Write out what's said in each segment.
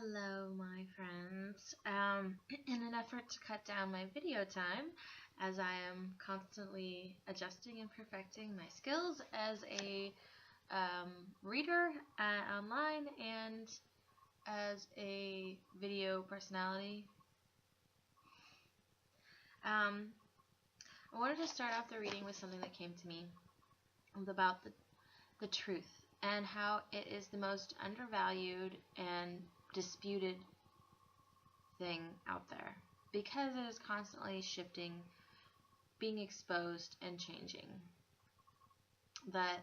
Hello, my friends. In an effort to cut down my video time, as I am constantly adjusting and perfecting my skills as a reader online and as a video personality, I wanted to start off the reading with something that came to me about the truth and how it is the most undervalued and disputed thing out there because it is constantly shifting, being exposed, and changing. That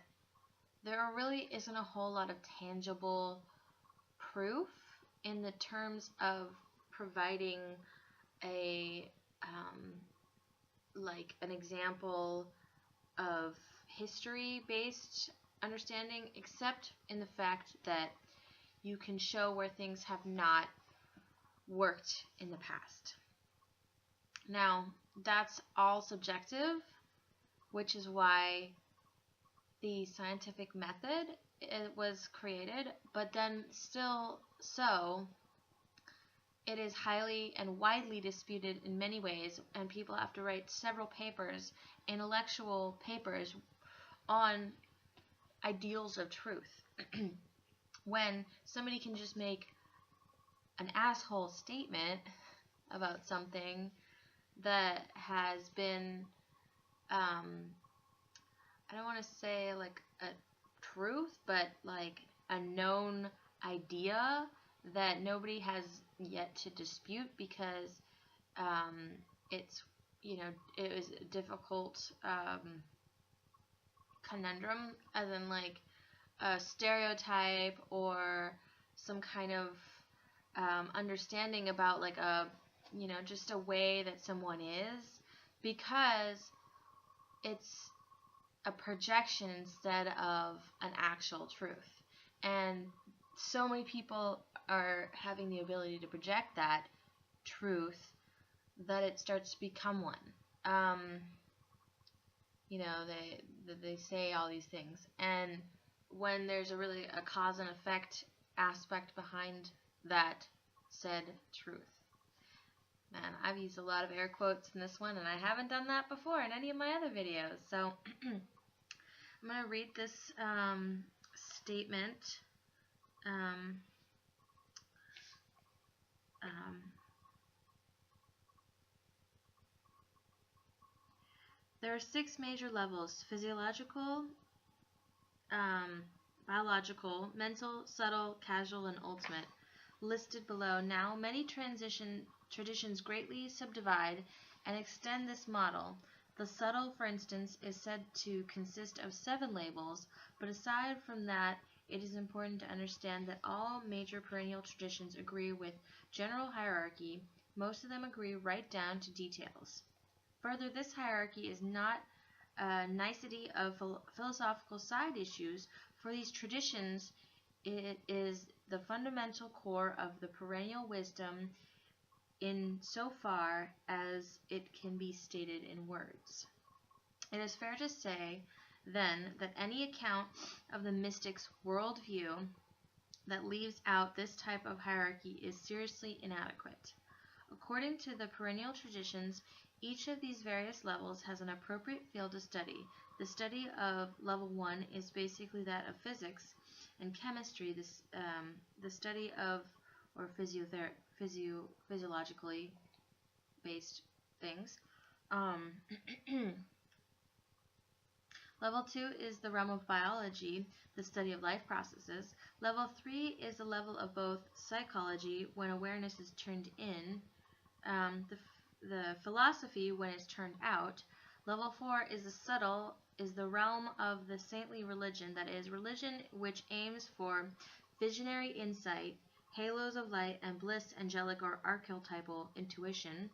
there really isn't a whole lot of tangible proof in the terms of providing a like an example of history-based understanding, except in the fact that you can show where things have not worked in the past. Now, that's all subjective, which is why the scientific method was created, but then still so, it is highly and widely disputed in many ways, and people have to write several papers, intellectual papers, on ideals of truth. When somebody can just make an asshole statement about something that has been, I don't want to say like a truth, but like a known idea that nobody has yet to dispute because it's, it was a difficult conundrum, as in like a stereotype or some kind of understanding about like just a way that someone is, because it's a projection instead of an actual truth. And so many people are having the ability to project that truth that it starts to become one. They say all these things, and when there's a cause and effect aspect behind that said truth. Man, I've used a lot of air quotes in this one, and I haven't done that before in any of my other videos. So I'm going to read this statement. There are 6 major levels: physiological, biological, mental, subtle, casual, and ultimate, listed below. Now, many traditions greatly subdivide and extend this model. The subtle, for instance, is said to consist of 7 labels, but aside from that, it is important to understand that all major perennial traditions agree with general hierarchy. Most of them agree right down to details. Further, this hierarchy is not a nicety of philosophical side issues. For these traditions, it is the fundamental core of the perennial wisdom in so far as it can be stated in words. It is fair to say, then, that any account of the mystic's worldview that leaves out this type of hierarchy is seriously inadequate. According to the perennial traditions, each of these various levels has an appropriate field to study. The study of level 1 is basically that of physics and chemistry, the study of or physiologically based things. Level 2 is the realm of biology, the study of life processes. Level 3 is the level of both psychology, when awareness is turned in, the philosophy, when it's turned out. Level 4 is the subtle, is the realm of the saintly religion, that is, religion which aims for visionary insight, halos of light, and bliss, angelic or archetypal intuition,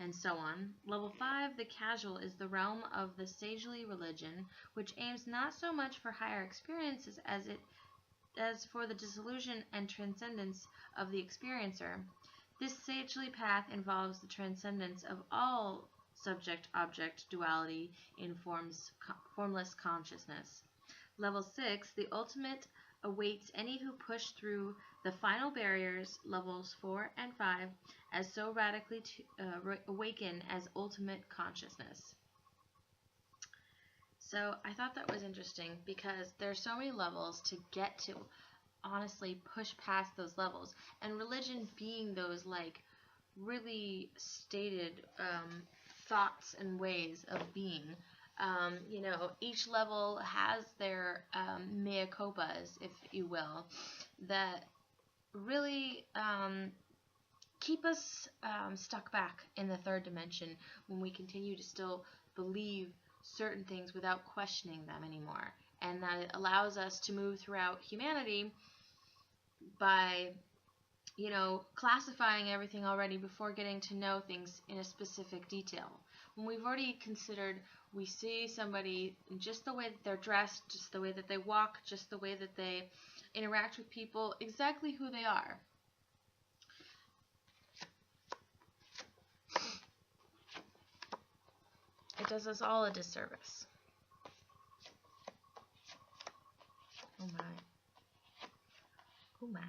and so on. Level 5, the casual, is the realm of the sagely religion, which aims not so much for higher experiences as for the disillusion and transcendence of the experiencer. This sagely path involves the transcendence of all subject-object duality in formless consciousness. Level 6, the ultimate awaits any who push through the final barriers, levels 4 and 5, as so radically awaken as ultimate consciousness. So I thought that was interesting because there are so many levels to get to honestly push past those levels, and religion being those like really stated thoughts and ways of being. Each level has their mea culpas, if you will, that really keep us stuck back in the third dimension when we continue to still believe certain things without questioning them anymore. And that it allows us to move throughout humanity by, classifying everything already before getting to know things in a specific detail. When we've already considered, we see somebody just the way that they're dressed, just the way that they walk, just the way that they interact with people, exactly who they are. It does us all a disservice. Oh my. Oh my.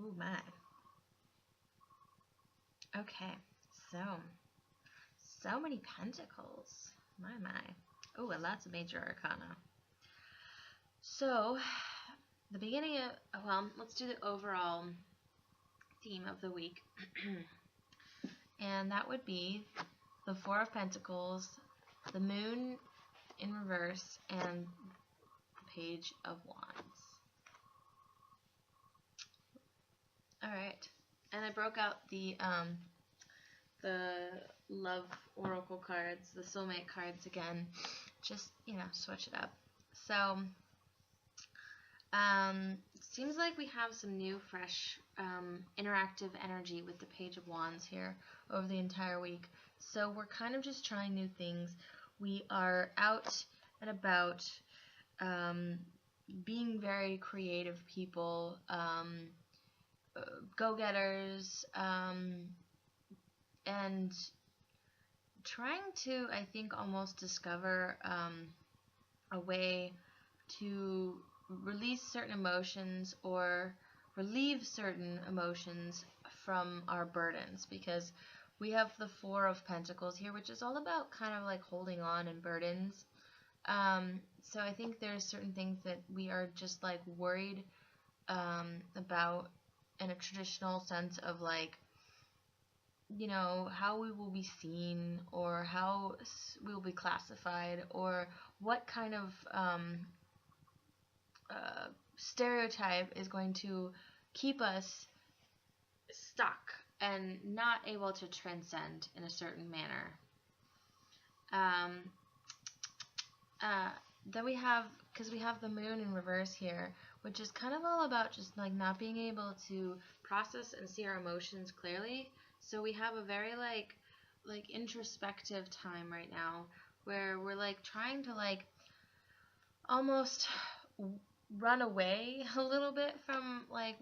Oh my. Okay, so many pentacles. My. Oh, and lots of major arcana. So, the beginning of, let's do the overall theme of the week. And that would be the Four of Pentacles, the Moon in reverse, and the Page of Wands. Alright, and I broke out the love oracle cards, the soulmate cards again, just, switch it up. So, it seems like we have some new, fresh, interactive energy with the Page of Wands here over the entire week. So we're kind of just trying new things. We are out and about, being very creative people, go-getters, and trying to, I think, almost discover a way to release certain emotions or relieve certain emotions from our burdens, because we have the Four of Pentacles here, which is all about kind of like holding on and burdens. So I think there's certain things that we are just like worried about in a traditional sense of like, how we will be seen, or how we will be classified, or what kind of stereotype is going to keep us stuck and not able to transcend in a certain manner. Then we have, because we have the Moon in reverse here, which is kind of all about just like not being able to process and see our emotions clearly. So we have a very like introspective time right now, where we're like trying to like almost run away a little bit from like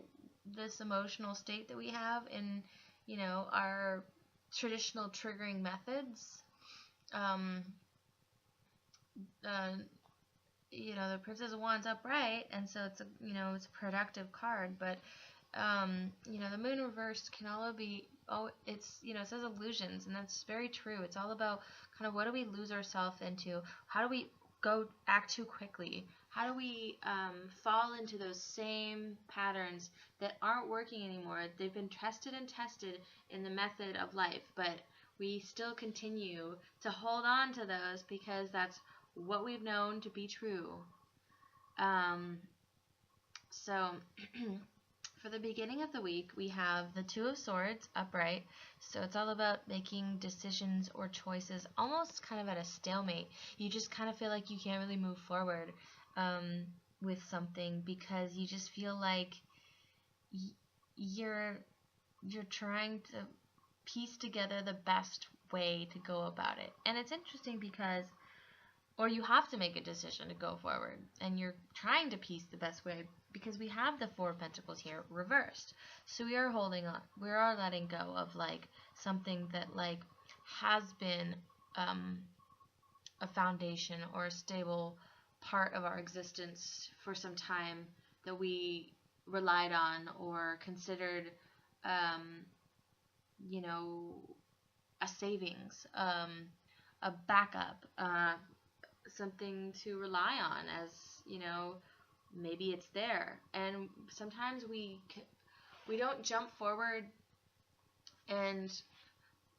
this emotional state that we have in, our traditional triggering methods. The Princess of Wands upright, and so it's a, it's a productive card, but the Moon reversed can all be, it says illusions, and that's very true. It's all about kind of what do we lose ourselves into? How do we act too quickly? How do we fall into those same patterns that aren't working anymore? They've been tested and tested in the method of life, but we still continue to hold on to those because that's what we've known to be true. So for the beginning of the week, we have the Two of Swords upright. So it's all about making decisions or choices almost kind of at a stalemate. You just kind of feel like you can't really move forward with something because you just feel like you're trying to piece together the best way to go about it. And it's interesting because, or you have to make a decision to go forward, and you're trying to piece the best way, because we have the Four of Pentacles here reversed. So we are holding on. We are letting go of like something that like has been a foundation or a stable part of our existence for some time that we relied on or considered, um, you know, a savings, a backup, something to rely on as, maybe it's there. And sometimes we don't jump forward and,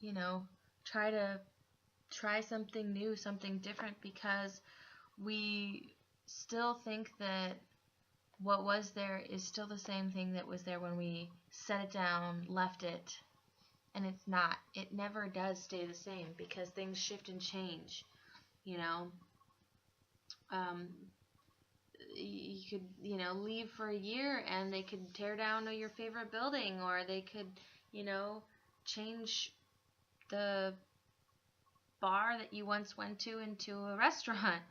you know, try something new, something different, because we still think that what was there is still the same thing that was there when we set it down, left it, and it's not. It never does stay the same because things shift and change, you know. Um, you could, leave for a year and they could tear down your favorite building, or they could, change the bar that you once went to into a restaurant,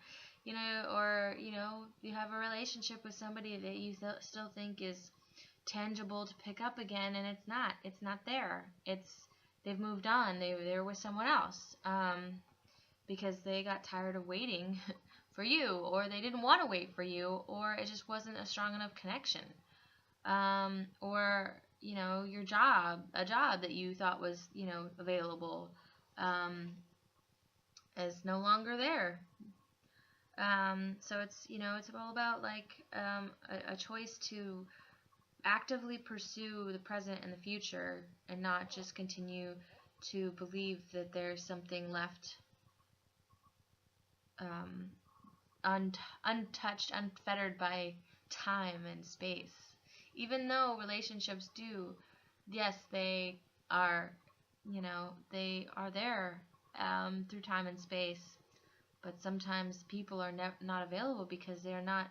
or, you have a relationship with somebody that you still think is tangible to pick up again, and it's not there. They've moved on. They're with someone else, because they got tired of waiting for you, or they didn't want to wait for you, or it just wasn't a strong enough connection. Or, a job that you thought was, available, is no longer there. So it's all about a choice to actively pursue the present and the future, and not just continue to believe that there's something left, untouched, unfettered by time and space. Even though relationships do, yes, they are, they are there, through time and space, but sometimes people are not available because they're not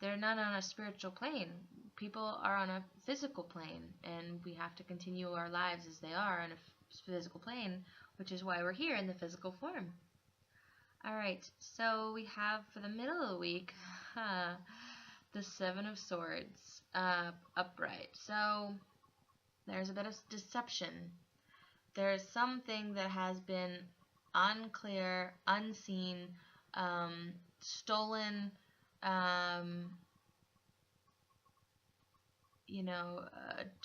on a spiritual plane. People are on a physical plane, and we have to continue our lives as they are on a physical plane, which is why we're here in the physical form. Alright, so we have for the middle of the week, the Seven of Swords, upright. So there's a bit of deception. There's something that has been unclear, unseen, stolen,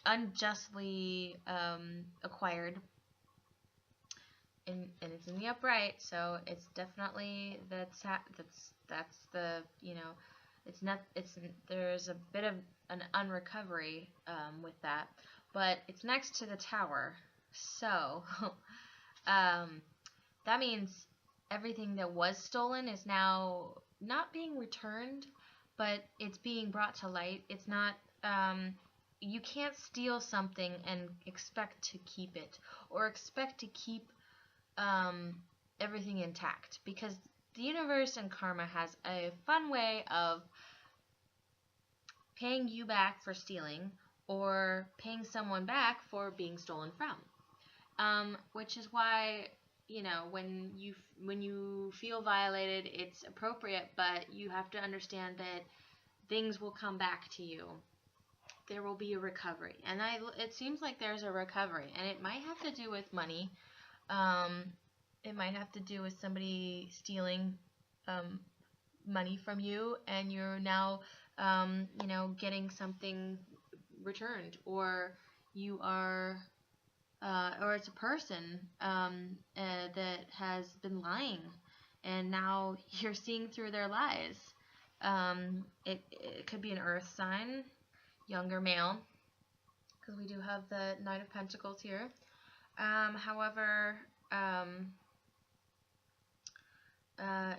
unjustly acquired, and it's in the upright, so it's definitely that's the there's a bit of an unrecovery with that, but it's next to the Tower, so that means everything that was stolen is now not being returned, but it's being brought to light. It's not, you can't steal something and expect to keep it, or expect to keep everything intact, because the universe and karma has a fun way of paying you back for stealing, or paying someone back for being stolen from, which is why, when you feel violated, it's appropriate, but you have to understand that things will come back to you. There will be a recovery, and it seems like there's a recovery, and it might have to do with money. It might have to do with somebody stealing money from you, and you're now getting something returned, or you are or it's a person that has been lying, and now you're seeing through their lies. It could be an earth sign, younger male, because we do have the Knight of Pentacles here. However,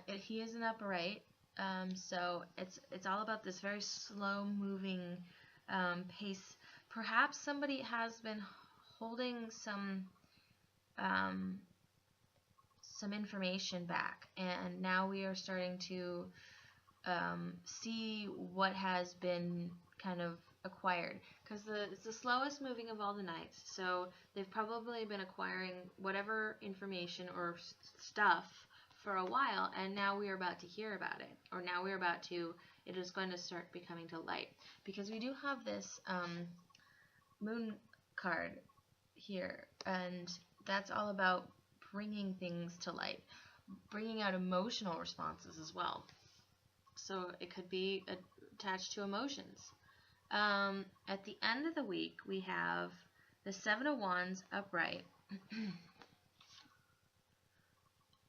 he is an upright, so it's all about this very slow moving pace. Perhaps somebody has been holding some information back, and now we are starting to see what has been kind of acquired, because it's the slowest moving of all the knights, so they've probably been acquiring whatever information or stuff for a while, and now we are about to hear about it, or now we're about to, it is going to start becoming to light, because we do have this moon card here, and that's all about bringing things to light, bringing out emotional responses as well. So it could be attached to emotions. At the end of the week, we have the Seven of Wands upright,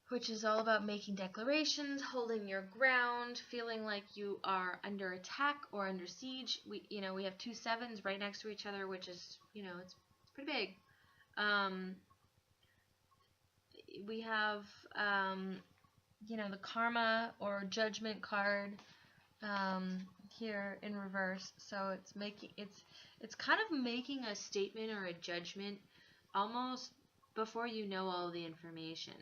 which is all about making declarations, holding your ground, feeling like you are under attack or under siege. We have two sevens right next to each other, which is, it's pretty big. We have, the karma or judgment card here in reverse. So it's kind of making a statement or a judgment almost before you know all the information.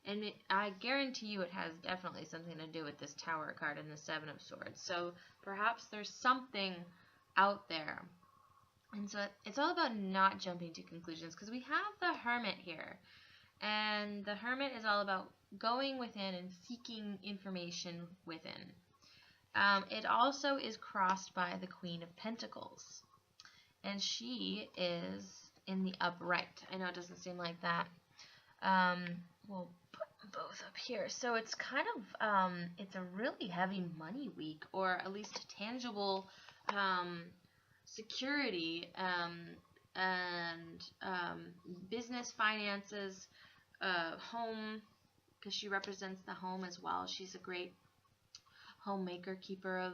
And I guarantee you it has definitely something to do with this Tower card and the Seven of Swords. So perhaps there's something out there. And so it's all about not jumping to conclusions, because we have the Hermit here. And the Hermit is all about going within and seeking information within. It also is crossed by the Queen of Pentacles. And she is in the upright. I know it doesn't seem like that. We'll put them both up here. So it's kind of, it's a really heavy money week, or at least tangible security and business, finances, home, because she represents the home as well. She's a great homemaker, keeper of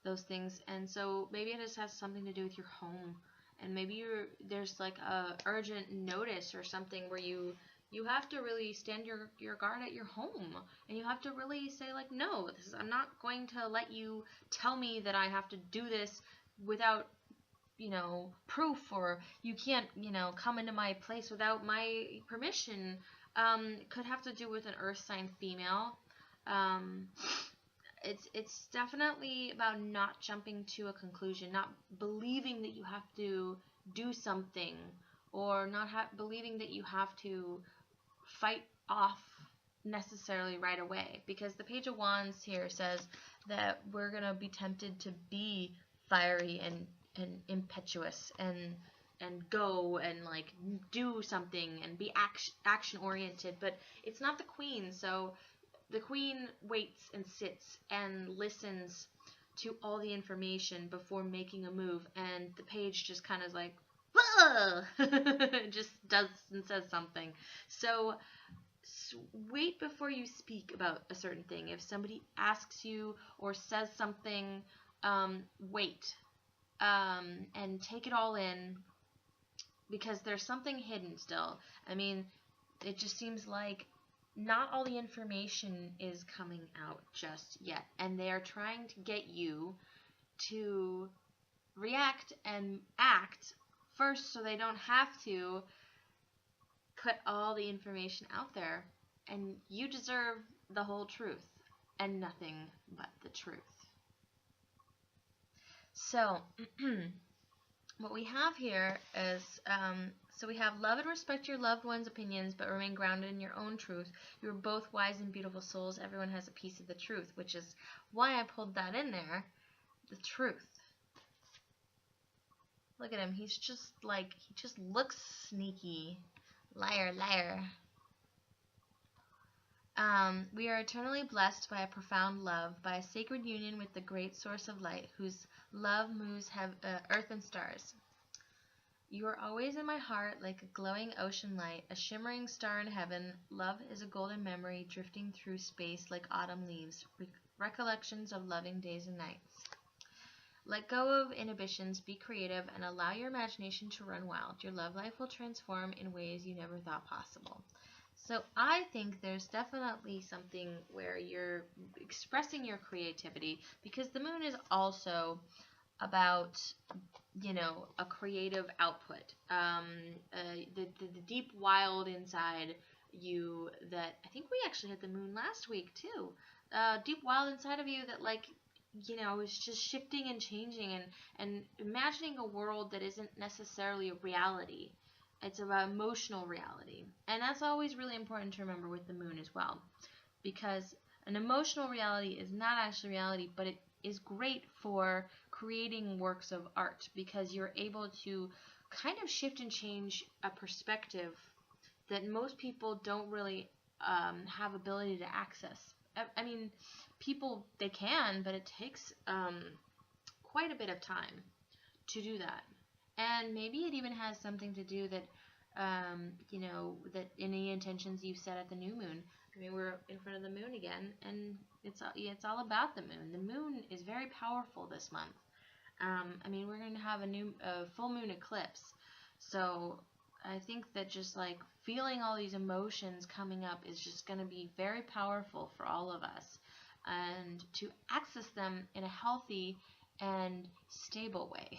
those things. And so maybe it just has something to do with your home. And maybe there's like a urgent notice or something where you have to really stand your guard at your home, and you have to really say, like, no, I'm not going to let you tell me that I have to do this without, proof, or you can't, come into my place without my permission. Could have to do with an earth sign female. It's definitely about not jumping to a conclusion, not believing that you have to do something, or not believing that you have to fight off necessarily right away, because the Page of Wands here says that we're going to be tempted to be fiery and impetuous and go and like do something and be action oriented, but it's not the Queen. So the Queen waits and sits and listens to all the information before making a move, and the Page just kind of like just does and says something. So wait before you speak about a certain thing. If somebody asks you or says something, wait and take it all in, because there's something hidden still. I mean, it just seems like not all the information is coming out just yet, and they are trying to get you to react and act first so they don't have to put all the information out there. And you deserve the whole truth and nothing but the truth. So what we have here is, so we have love and respect your loved one's opinions, but remain grounded in your own truth. You are both wise and beautiful souls. Everyone has a piece of the truth, which is why I pulled that in there. The truth. Look at him. He's just like, he just looks sneaky. Liar, liar. We are eternally blessed by a profound love, by a sacred union with the great source of light, whose love moves earth and stars. You are always in my heart like a glowing ocean light, a shimmering star in heaven. Love is a golden memory drifting through space like autumn leaves, recollections of loving days and nights. Let go of inhibitions, be creative, and allow your imagination to run wild. Your love life will transform in ways you never thought possible. So I think there's definitely something where you're expressing your creativity, because the moon is also about, a creative output. The deep wild inside you that, I think we actually had the moon last week too. Deep wild inside of you that, like, is just shifting and changing and imagining a world that isn't necessarily a reality. It's about emotional reality. And that's always really important to remember with the moon as well, because an emotional reality is not actually reality, but it is great for creating works of art, because you're able to kind of shift and change a perspective that most people don't really have ability to access. I mean, people, they can, but it takes quite a bit of time to do that. And maybe it even has something to do that, that any intentions you set at the new moon. I mean, we're in front of the moon again, and it's all about the moon. The moon is very powerful this month. I mean, we're going to have a full moon eclipse. So I think that just like feeling all these emotions coming up is just going to be very powerful for all of us. And to access them in a healthy and stable way.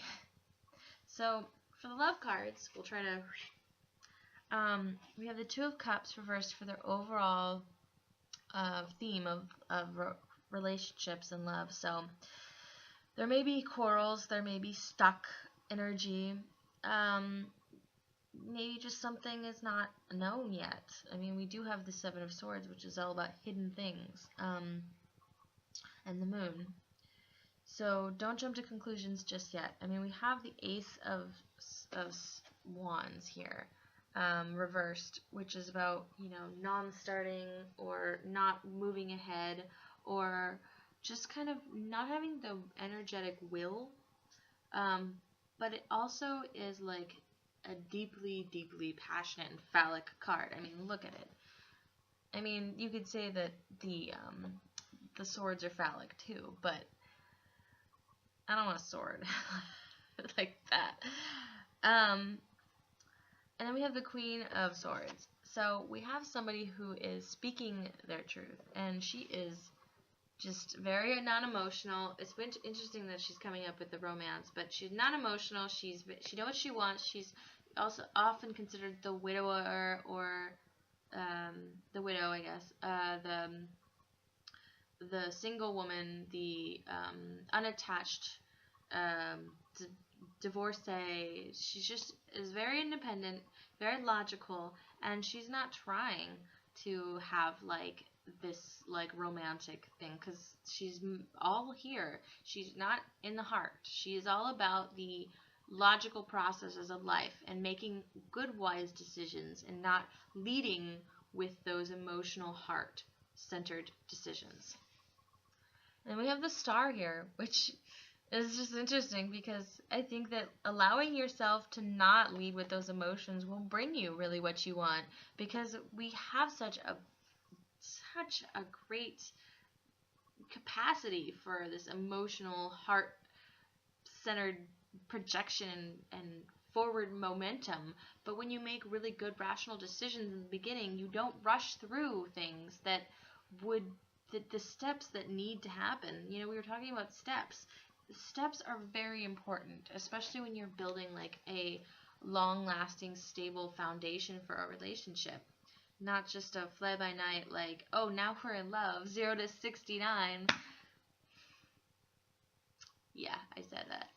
So for the love cards, we'll try to, we have the Two of Cups reversed for their overall theme of relationships and love. So there may be quarrels, there may be stuck energy, maybe just something is not known yet. I mean, we do have the Seven of Swords, which is all about hidden things, and the moon. So don't jump to conclusions just yet. I mean, we have the Ace of Wands here, reversed, which is about, non-starting or not moving ahead, or just kind of not having the energetic will. But it also is like a deeply, deeply passionate and phallic card. I mean, look at it. I mean, you could say that the swords are phallic too, but I don't want a sword like that. And then we have the Queen of Swords. So we have somebody who is speaking their truth, and she is just very non-emotional. It's been interesting that she's coming up with the romance, but she's not emotional. She knows what she wants. She's also often considered the widower, or the widow, I guess. The single woman, the unattached divorcee. She just is very independent, very logical, and she's not trying to have like this like romantic thing, because she's all here. She's not in the heart. She is all about the logical processes of life and making good, wise decisions, and not leading with those emotional, heart-centered decisions. And we have the Star here, which is just interesting, because I think that allowing yourself to not lead with those emotions will bring you really what you want, because we have such a great capacity for this emotional, heart-centered projection and forward momentum. But when you make really good rational decisions in the beginning, you don't rush through things that would the steps that need to happen. We were talking about steps. Steps are very important, especially when you're building like a long-lasting, stable foundation for a relationship. Not just a fly-by-night, like, oh, now we're in love, 0 to 69. Yeah, I said that.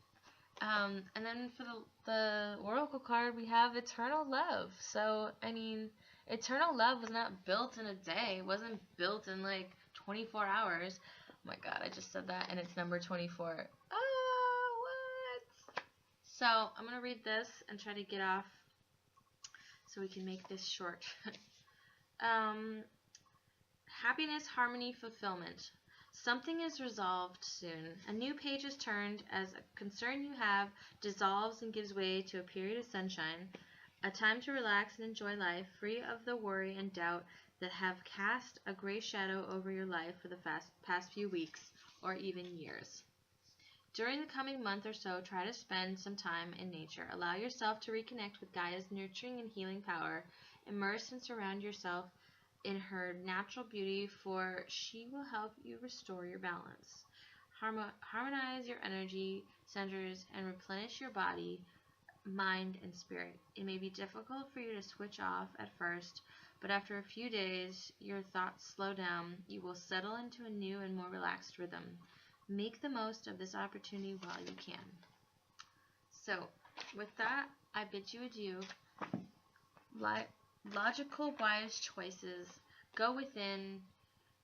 And then for the Oracle card, we have Eternal Love. So, I mean, eternal love was not built in a day. It wasn't built in like 24 hours. Oh my god, I just said that, and it's number 24. Oh, what? So, I'm going to read this and try to get off so we can make this short. Happiness, harmony, fulfillment. Something is resolved soon. A new page is turned as a concern you have dissolves and gives way to a period of sunshine, a time to relax and enjoy life, free of the worry and doubt that have cast a gray shadow over your life for the past few weeks or even years. During the coming month or so, try to spend some time in nature. Allow yourself to reconnect with Gaia's nurturing and healing power. Immerse and surround yourself in her natural beauty, for she will help you restore your balance. Harmonize your energy centers and replenish your body, mind, and spirit. It may be difficult for you to switch off at first, but after a few days, your thoughts slow down. You will settle into a new and more relaxed rhythm. Make the most of this opportunity while you can. So, with that, I bid you adieu. Logical, wise choices. Go within.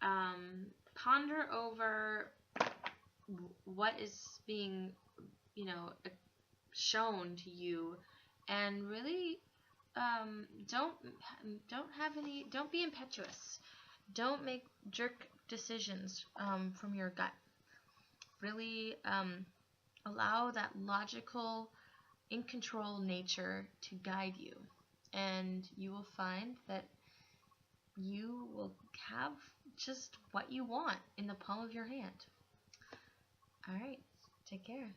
Ponder over what is being, shown to you, and really don't be impetuous. Don't make jerk decisions from your gut. Really allow that logical, in control nature to guide you, and you will find that you will have just what you want in the palm of your hand. All right, take care.